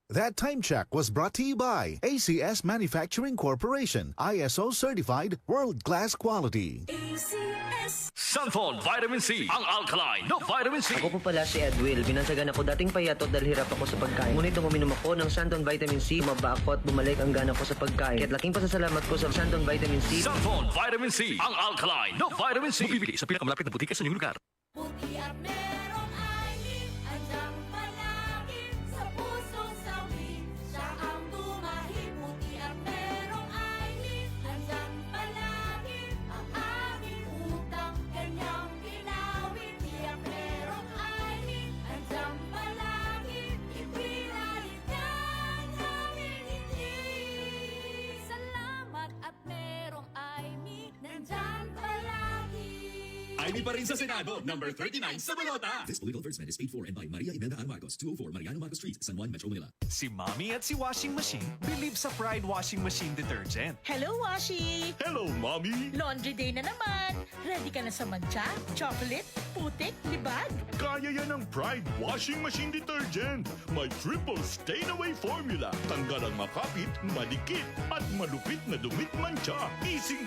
That time check was brought to you by ACS Manufacturing Corporation, ISO certified world-class quality. ACS. Sunfone Vitamin C, ang alkaline na vitamin C. Ako po pala si Edwil. Binansagan ako dating payatot dahil hirap ako sa pagkain. Ngunit nung uminom ako ng Santon Vitamin C, maba ako at bumalik ang gana ko sa pagkain. Kaya't laking pasasalamat ko sa Santon Vitamin C. Sunfone Vitamin C, ang alkaline na vitamin C. Mabibili sa pinakamalapit na butika sa inyong lugar. Puti at merong alim, andang palagi sa puso sawi. Siya ang tumahim. Puti at merong alim, andang palagi ang aking utang. Kanyang ginawin. Puti at merong alim, andang palagi. Ipinalit niya ang aming hindi. Salamat at merong alim, nandyan palagi. Aimee pa rin sa Senado, number 39 sa balota. This political advertisement is paid for and by Maria Imelda R. Marcos, 204 Mariano Marcos Street, San Juan, Metro Manila. Si Mommy at si Washing Machine believe sa Pride Washing Machine Detergent. Hello, Washi! Hello, Mommy! Laundry day na naman! Ready ka na sa mancha, chocolate, putik, libag? Kaya yan ang Pride Washing Machine Detergent. May triple stain-away formula. Tanggal ang makapit, madikit, at malupit na dumit mancha. Easy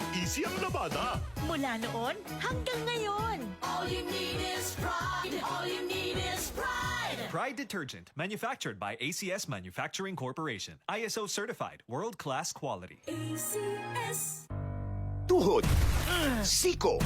ang labada. Mula noon hanggang ngayon. All you need is pride. All you need is pride. Pride Detergent, manufactured by ACS Manufacturing Corporation. ISO certified, world-class quality. ACS. Tuhod, siko,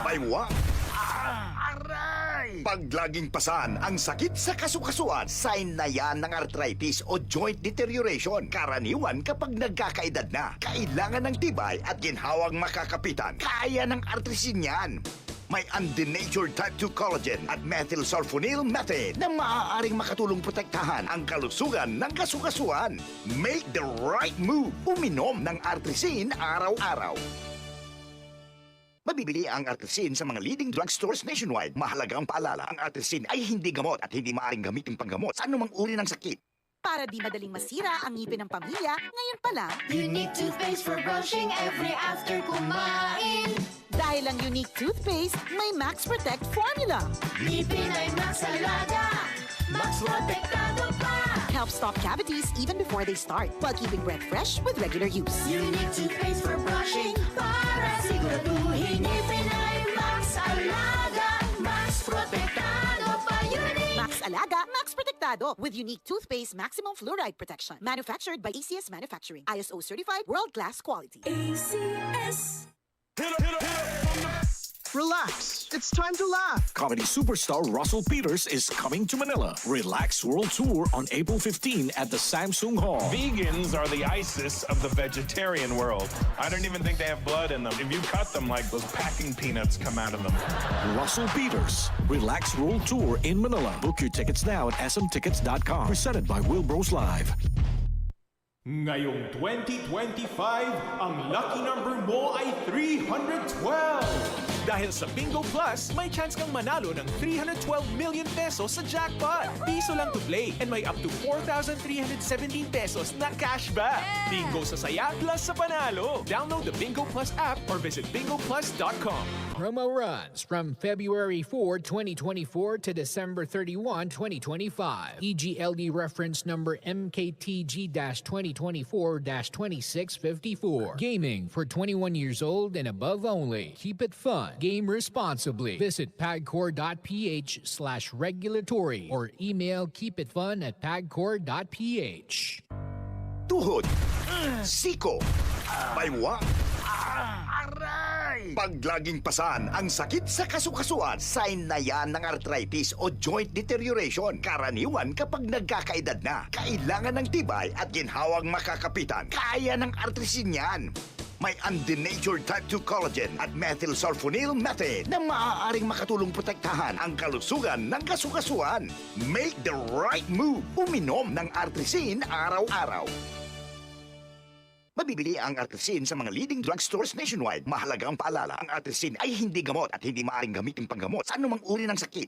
baywa, aray! Pag laging pasan ang sakit sa kasukasuan, sign na yan ng arthritis o joint deterioration. Karaniwan kapag nagkakaedad na, kailangan ng tibay at ginhawang makakapitan. Kaya ng artrisin yan. May undenatured type 2 collagen at methylsulfonyl methane na maaaring makatulong protektahan ang kalusugan ng kasukasuan. Make the right move. Uminom ng artrisin araw-araw. Mabibili ang artrisin sa mga leading drugstores nationwide. Mahalagang paalala, ang artrisin ay hindi gamot at hindi maaaring gamitin panggamot sa anumang uri ng sakit. Para di madaling masira ang ngipin ng pamilya, ngayon pa lang, Unique toothpaste for brushing every after kumain. dahil ang unique toothpaste, may Max Protect formula. Ngipin ay Max Alaga, Max Protektado pa. Helps stop cavities even before they start, while keeping breath fresh with regular use. Unique toothpaste for brushing para siguraduhin ngipin ay Max Alaga, Max Protektado pa. Unique. Max Alaga, Max Protectado with unique toothpaste maximum fluoride protection. Manufactured by ACS Manufacturing. ISO certified world-class quality. ACS. Relax. It's time to laugh. Comedy superstar Russell Peters is coming to Manila. Relax World Tour on April 15 at the Samsung Hall. Vegans are the ISIS of the vegetarian world. I don't even think they have blood in them. If you cut them, like those packing peanuts come out of them. Russell Peters, Relax World Tour in Manila. Book your tickets now at smtickets.com. Presented by Wilbros Live. Ngayong 2025, ang lucky number mo ay 312! Dahil sa Bingo Plus, may chance kang manalo ng 312 million pesos sa jackpot. Piso lang to play and may up to 4,317 pesos na cashback. Bingo sa saya plus sa panalo. Download the Bingo Plus app or visit bingoplus.com. Promo runs from February 4, 2024 to December 31, 2025. EGLD reference number MKTG-2024-2654. Gaming for 21 years old and above only. Keep it fun. Game responsibly. Visit pagcor.ph/regulatory or email keepitfun@pagcor.ph. Tuhod, siko, baywa, aray! Pag laging pasan ang sakit sa kasukasuan, sign na yan ng arthritis o joint deterioration. Karaniwan kapag nagkakaedad na, kailangan ng tibay at ginhawang makakapitan. Kaya ng artrisin yan. May undenatured type 2 collagen at methylsulfonyl methane na maaaring makatulong protektahan ang kalusugan ng kasukasuan. Make the right move. Uminom ng artrisin araw-araw. Mabibili ang artrisin sa mga leading drugstores nationwide. Mahalagang paalala, ang artrisin ay hindi gamot at hindi maaaring gamitin panggamot sa anumang uri ng sakit.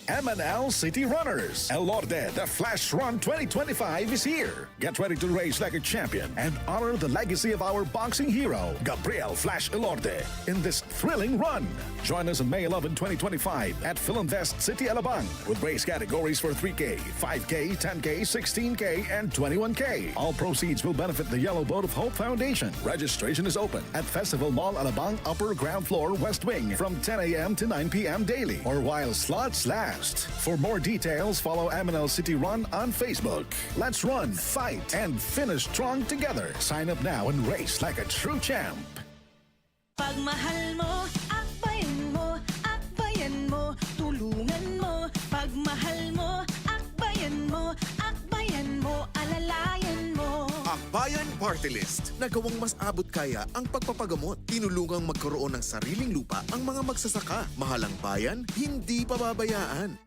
MNL City Runners. Elorde, the Flash Run 2025 is here. Get ready to race like a champion and honor the legacy of our boxing hero, Gabriel Flash Elorde, in this thrilling run. Join us on May 11, 2025 at Philinvest City, Alabang with race categories for 3K, 5K, 10K, 16K, and 21K. All proceeds will benefit the Yellow Boat of Hope Foundation. Registration is open at Festival Mall Alabang Upper Ground Floor West Wing from 10 a.m. to 9 p.m. daily or while slots last. For more details, follow MNL City Run on Facebook. Let's run, fight, and finish strong together. Sign up now and race like a true champ. Pagmahal mo, akbayan mo, akbayan mo, tulungan mo. Pagmahal mo, akbayan mo, akbayan mo, alalayan mo. Akbayan Party List. Nagawang mas abot kaya ang pagpapagamot. Tinulungang magkaroon ng sariling lupa ang mga magsasaka. Mahalang bayan, hindi pababayaan.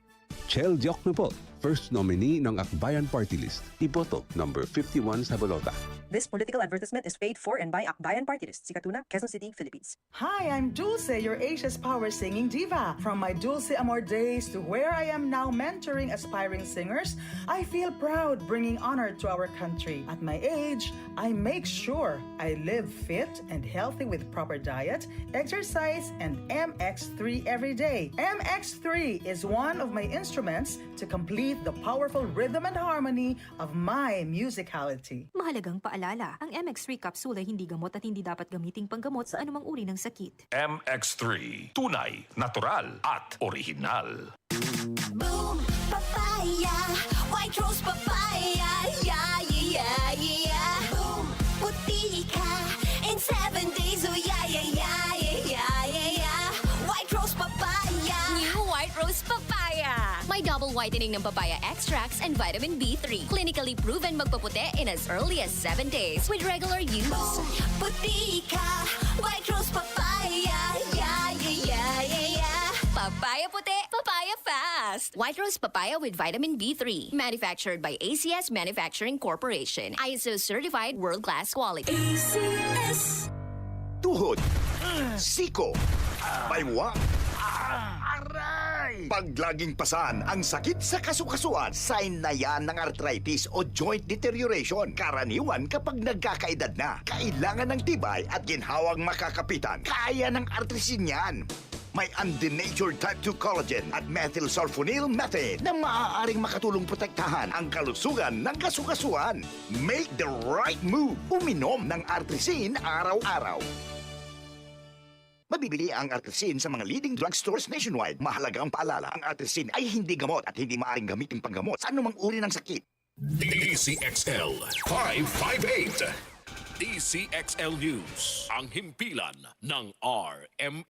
Chel Diokno po, first nominee ng Akbayan Party List. Iboto, number 51 sa bolota. This political advertisement is paid for and by Akbayan Party List, Sikatuna, Quezon City, Philippines. Hi, I'm Dulce, your Asia's Power singing diva. From my Dulce Amor days to where I am now mentoring aspiring singers, I feel proud bringing honor to our country. At my age, I make sure I live fit and healthy with proper diet, exercise, and MX3 every day. MX3 is one of my instruments to complete the powerful rhythm and harmony of my musicality. Mahalagang paalala, ang MX3 capsule ay hindi gamot at hindi dapat gamiting panggamot sa anumang uri ng sakit. MX3, tunay, natural, at original. Boom, papaya, white rose papaya, yeah, yeah, yeah. Boom, puti ka, in 7 days, oh yeah, yeah, yeah, yeah, yeah, yeah. White rose papaya. New White Rose Papaya. May double whitening ng papaya extracts and vitamin B3. Clinically proven magpaputi in as early as 7 days with regular use. Boom, puti ka, white rose papaya, yeah, yeah, yeah, yeah, yeah. Papaya puti, papaya fast. White Rose Papaya with vitamin B3. Manufactured by ACS Manufacturing Corporation. ISO certified world-class quality. ACS. Tuhod, siko, baywang, aray! Pag laging pasan ang sakit sa kasukasuan, sign na yan ng arthritis o joint deterioration. Karaniwan kapag nagkakaedad na, kailangan ng tibay at ginhawang makakapitan. Kaya ng artrisin yan. May undenatured type 2 collagen at methylsulfonyl methane na maaaring makatulong protektahan ang kalusugan ng kasukasuan. Make the right move. Uminom ng artrisin araw-araw. Mabibili ang artrisin sa mga leading drugstores nationwide. Mahalaga ang paalala, ang artrisin ay hindi gamot at hindi maaaring gamitin panggamot sa anumang uri ng sakit. DCXL 558. DCXL News, ang himpilan ng RM